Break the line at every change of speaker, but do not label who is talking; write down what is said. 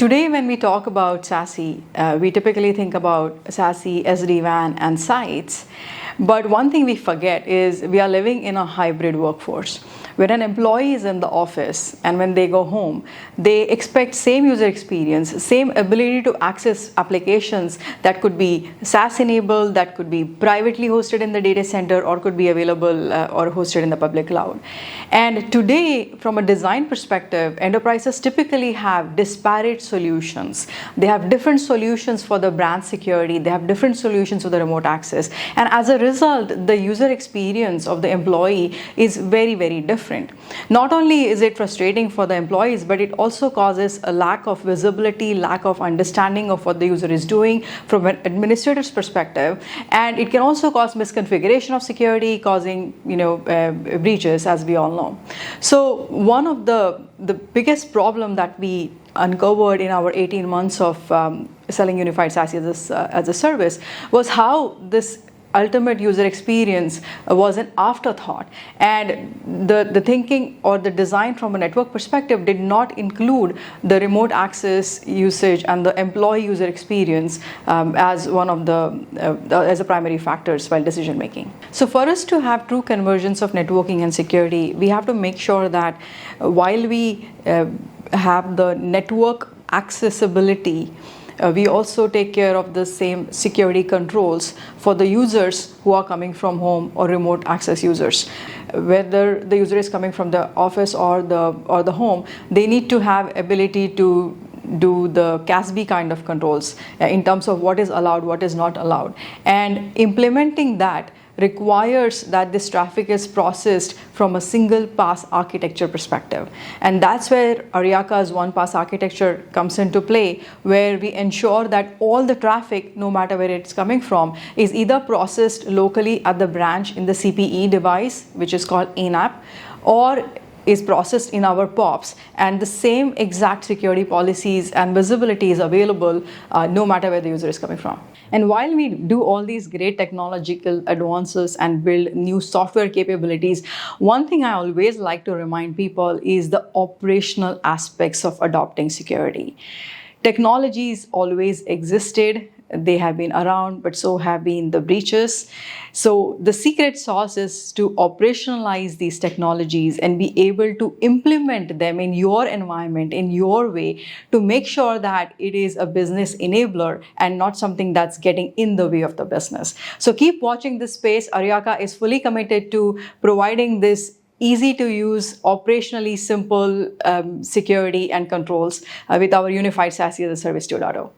Today, when we talk about SASE, we typically think about SASE, SD-WAN, and sites. But one thing we forget is we are living in a hybrid workforce. When an employee is in the office and when they go home, they expect same user experience, same ability to access applications that could be SaaS enabled, that could be privately hosted in the data center, or could be available or hosted in the public cloud. And today, from a design perspective, enterprises typically have disparate solutions. They have different solutions for the brand security, they have different solutions for the remote access. And as a result, the user experience of the employee is very, very different. Not only is it frustrating for the employees, but it also causes a lack of visibility, lack of understanding of what the user is doing from an administrator's perspective, and it can also cause misconfiguration of security, causing breaches, as we all know. So one of the biggest problem that we uncovered in our 18 months of selling unified SASE as a service was how this ultimate user experience was an afterthought, and the thinking or the design from a network perspective did not include the remote access usage and the employee user experience as one of as a primary factors while decision making. So for us to have true convergence of networking and security, we have to make sure that while we have the network accessibility, we also take care of the same security controls for the users who are coming from home or remote access users. Whether the user is coming from the office or the home, they need to have ability to do the CASB kind of controls in terms of what is allowed, what is not allowed. And implementing that requires that this traffic is processed from a single pass architecture perspective. And that's where Aryaka's OnePass architecture comes into play, where we ensure that all the traffic, no matter where it's coming from, is either processed locally at the branch in the CPE device, which is called ANAP, or is processed in our POPs, and the same exact security policies and visibility is available no matter where the user is coming from. And while we do all these great technological advances and build new software capabilities, one thing I always like to remind people is the operational aspects of adopting security. Technologies always existed. They have been around, but so have been the breaches. So the secret sauce is to operationalize these technologies and be able to implement them in your environment, in your way, to make sure that it is a business enabler and not something that's getting in the way of the business. So keep watching this space. Aryaka is fully committed to providing this easy to use, operationally simple security and controls with our unified SASE as a Service 2.0.